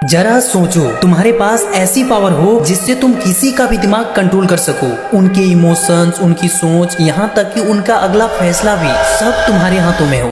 जरा सोचो, तुम्हारे पास ऐसी पावर हो जिससे तुम किसी का भी दिमाग कंट्रोल कर सको। उनके इमोशंस, उनकी सोच, यहाँ तक कि उनका अगला फैसला भी सब तुम्हारे हाथों में हो।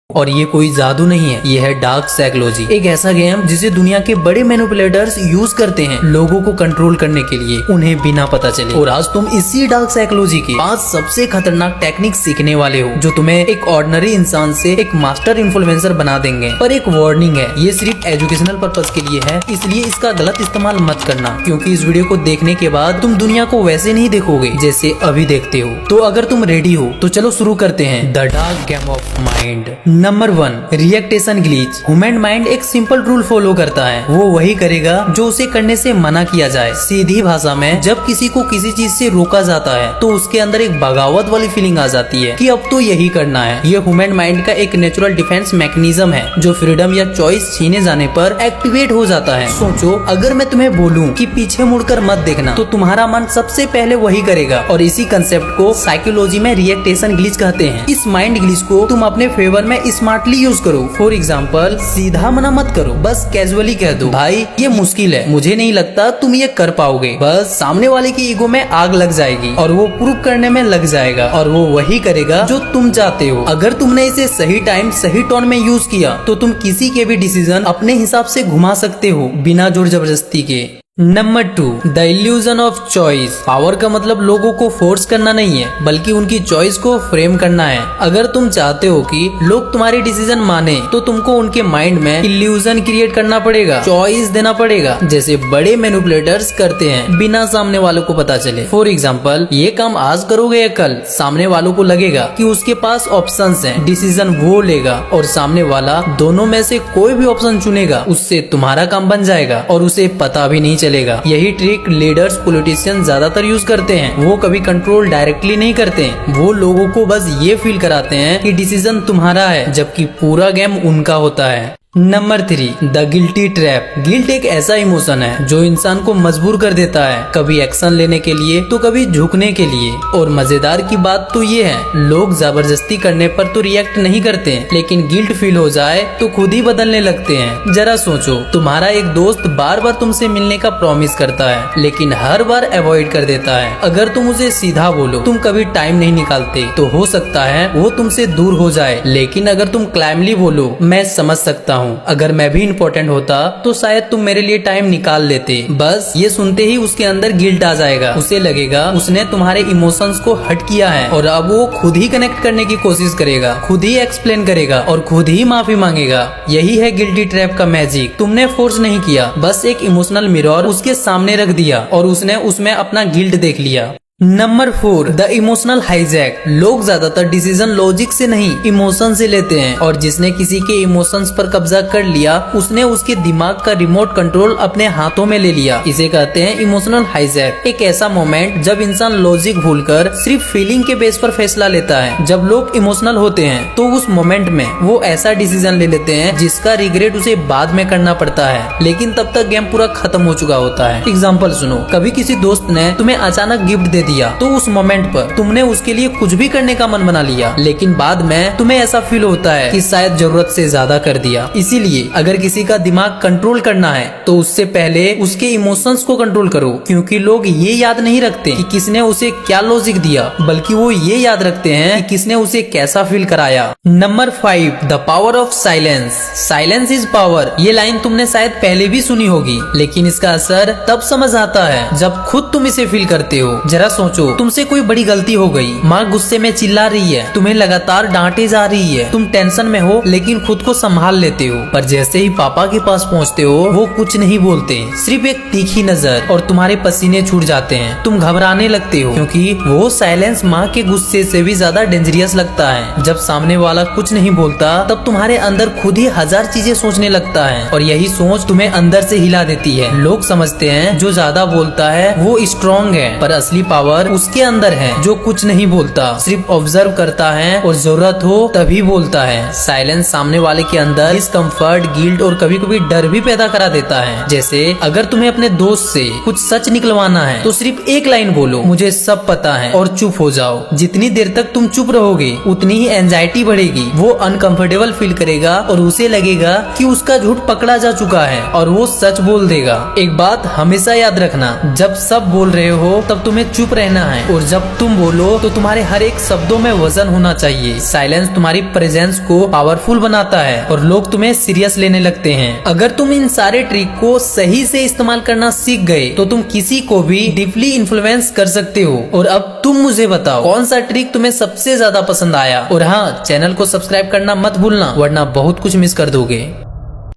और ये कोई जादू नहीं है, ये है डार्क साइकोलॉजी, एक ऐसा गेम जिसे दुनिया के बड़े मैनिपुलेटर्स यूज करते हैं लोगों को कंट्रोल करने के लिए, उन्हें बिना पता चले। और आज तुम इसी डार्क साइकोलॉजी के 5 सबसे खतरनाक टेक्निक सीखने वाले हो, जो तुम्हें एक ऑर्डिनरी इंसान से एक मास्टर इन्फ्लुएंसर बना देंगे। पर एक वार्निंग है, ये सिर्फ एजुकेशनल पर्पज के लिए है, इसलिए इसका गलत इस्तेमाल मत करना, क्योंकि इस वीडियो को देखने के बाद तुम दुनिया को वैसे नहीं देखोगे जैसे अभी देखते हो। तो अगर तुम रेडी हो तो चलो शुरू करते हैं the dark game of mind. Number 1, रिएक्टेशन ग्लिच। ह्यूमन माइंड एक सिंपल रूल फॉलो करता है, वो वही करेगा जो उसे करने से मना किया जाए। सीधी भाषा में, जब किसी को किसी चीज से रोका जाता है तो उसके अंदर एक बगावत वाली फीलिंग आ जाती है कि अब तो यही करना है। ये ह्यूमन माइंड का एक नेचुरल डिफेंस मैकेनिज्म है जो फ्रीडम या चॉइस छीने जाने पर एक्टिवेट हो जाता है। सोचो, अगर मैं तुम्हें बोलूं कि पीछे मुड़कर मत देखना, तो तुम्हारा मन सबसे पहले वही करेगा। और इसी कंसेप्ट को साइकोलॉजी में रिएक्टेशन ग्लिच कहते हैं। इस माइंड ग्लिच को तुम अपने फेवर में स्मार्टली यूज करो। फॉर एग्जाम्पल, सीधा मना मत करो, बस कैजुअली कह दो, भाई ये मुश्किल है, मुझे नहीं लगता तुम ये कर पाओगे। बस सामने वाले की ईगो में आग लग जाएगी और वो प्रूव करने में लग जाएगा, और वो वही करेगा जो तुम चाहते हो। अगर तुमने इसे सही टाइम सही टोन में यूज किया तो तुम किसी के भी डिसीजन अपने हिसाब से घुमा सकते हो, बिना जोर जबरदस्ती के। Number 2, the illusion of choice. Power का मतलब लोगों को फोर्स करना नहीं है, बल्कि उनकी चॉइस को फ्रेम करना है। अगर तुम चाहते हो कि लोग तुम्हारी डिसीजन माने, तो तुमको उनके माइंड में इल्यूजन क्रिएट करना पड़ेगा, चॉइस देना पड़ेगा, जैसे बड़े मैनिपुलेटर्स करते हैं, बिना सामने वालों को पता चले। फॉर एग्जाम्पल, ये काम आज करोगे या कल, सामने वालों को लगेगा कि उसके पास ऑप्शंस हैं, डिसीजन वो लेगा, और सामने वाला दोनों में से कोई भी ऑप्शन चुनेगा, उससे तुम्हारा काम बन जाएगा और उसे पता भी नहीं चलेगा। यही ट्रिक लीडर्स, पॉलिटिशियन ज्यादातर यूज करते हैं। वो कभी कंट्रोल डायरेक्टली नहीं करते हैं, वो लोगों को बस ये फील कराते हैं कि डिसीजन तुम्हारा है, जबकि पूरा गेम उनका होता है। Number 3, the guilty trap. Guilt एक ऐसा इमोशन है जो इंसान को मजबूर कर देता है, कभी एक्शन लेने के लिए तो कभी झुकने के लिए। और मजेदार की बात तो ये है, लोग जबरदस्ती करने पर तो रिएक्ट नहीं करते, लेकिन गिल्ट फील हो जाए तो खुद ही बदलने लगते हैं। जरा सोचो, तुम्हारा एक दोस्त बार बार तुमसे मिलने का प्रॉमिस करता है, लेकिन हर बार अवॉइड कर देता है। अगर तुम उसे सीधा बोलो तुम कभी टाइम नहीं निकालते, तो हो सकता है वो तुमसे दूर हो जाए। लेकिन अगर तुम क्लाइमली बोलो, मैं समझ सकता हूँ, अगर मैं भी इम्पोर्टेंट होता तो शायद तुम मेरे लिए टाइम निकाल लेते। बस ये सुनते ही उसके अंदर गिल्ट आ जाएगा, उसे लगेगा उसने तुम्हारे इमोशंस को हर्ट किया है, और अब वो खुद ही कनेक्ट करने की कोशिश करेगा, खुद ही एक्सप्लेन करेगा और खुद ही माफी मांगेगा। यही है गिल्टी ट्रैप का मैजिक। तुमने फोर्स नहीं किया, बस एक इमोशनल मिरर उसके सामने रख दिया और उसने उसमें अपना गिल्ट देख लिया। Number 4, the emotional hijack. लोग ज्यादातर डिसीजन लॉजिक से नहीं, इमोशन से लेते हैं, और जिसने किसी के इमोशंस पर कब्जा कर लिया, उसने उसके दिमाग का रिमोट कंट्रोल अपने हाथों में ले लिया। इसे कहते हैं इमोशनल हाईजैक। एक ऐसा मोमेंट जब इंसान लॉजिक भूलकर सिर्फ फीलिंग के बेस पर फैसला लेता है। जब लोग इमोशनल होते हैं तो उस मोमेंट में वो ऐसा डिसीजन ले लेते हैं जिसका रिग्रेट उसे बाद में करना पड़ता है, लेकिन तब तक गेम पूरा खत्म हो चुका होता है। एग्जाम्पल सुनो, कभी किसी दोस्त ने तुम्हें अचानक गिफ्ट दे दिया, तो उस मोमेंट पर तुमने उसके लिए कुछ भी करने का मन बना लिया, लेकिन बाद में तुम्हें ऐसा फील होता है कि शायद जरूरत से ज्यादा कर दिया। इसीलिए अगर किसी का दिमाग कंट्रोल करना है तो उससे पहले उसके इमोशंस को कंट्रोल करो, क्योंकि लोग ये याद नहीं रखते कि किसने उसे क्या लॉजिक दिया, बल्कि वो ये याद रखते हैं कि किसने उसे कैसा फील कराया। Number 5, the power of silence. Silence is power. ये लाइन तुमने शायद पहले भी सुनी होगी, लेकिन इसका असर तब समझ आता है जब खुद तुम इसे फील करते हो। जरा सोचो, तुमसे कोई बड़ी गलती हो गई, माँ गुस्से में चिल्ला रही है, तुम्हें लगातार डांटे जा रही है, तुम टेंशन में हो लेकिन खुद को संभाल लेते हो, पर जैसे ही पापा के पास पहुँचते हो वो कुछ नहीं बोलते, सिर्फ एक तीखी नजर, और तुम्हारे पसीने छूट जाते हैं। तुम घबराने लगते हो, क्योंकि वो साइलेंस माँ के गुस्से से भी ज्यादा डेंजरियस लगता है। जब सामने वाला कुछ नहीं बोलता तब तुम्हारे अंदर खुद ही 1000 चीजें सोचने लगता है, और यही सोच तुम्हें अंदर से हिला देती है। लोग समझते हैं जो ज्यादा बोलता है वो स्ट्रॉन्ग है, पर असली पावर पावर उसके अंदर है, जो कुछ नहीं बोलता, सिर्फ ऑब्जर्व करता है और जरूरत हो तभी बोलता है। साइलेंस सामने वाले के अंदर डिस्कम्फर्ट, गिल्ट और कभी कभी डर भी पैदा करा देता है। जैसे अगर तुम्हें अपने दोस्त से कुछ सच निकलवाना है तो सिर्फ एक लाइन बोलो, मुझे सब पता है, और चुप हो जाओ। जितनी देर तक तुम चुप रहोगे उतनी ही एंजाइटी बढ़ेगी। वो अनकंफर्टेबल फील करेगा और उसे लगेगा कि उसका झूठ पकड़ा जा चुका है और वो सच बोल देगा। एक बात हमेशा याद रखना, जब सब बोल रहे हो तब तुम्हें चुप रहना है, और जब तुम बोलो तो तुम्हारे हर एक शब्दों में वजन होना चाहिए। साइलेंस तुम्हारी प्रेजेंस को पावरफुल बनाता है और लोग तुम्हें सीरियस लेने लगते हैं। अगर तुम इन सारे ट्रिक को सही से इस्तेमाल करना सीख गए तो तुम किसी को भी डीपली इन्फ्लुएंस कर सकते हो। और अब तुम मुझे बताओ कौन सा ट्रिक तुम्हें सबसे ज्यादा पसंद आया। और हाँ, चैनल को सब्सक्राइब करना मत भूलना, वरना बहुत कुछ मिस कर दोगे।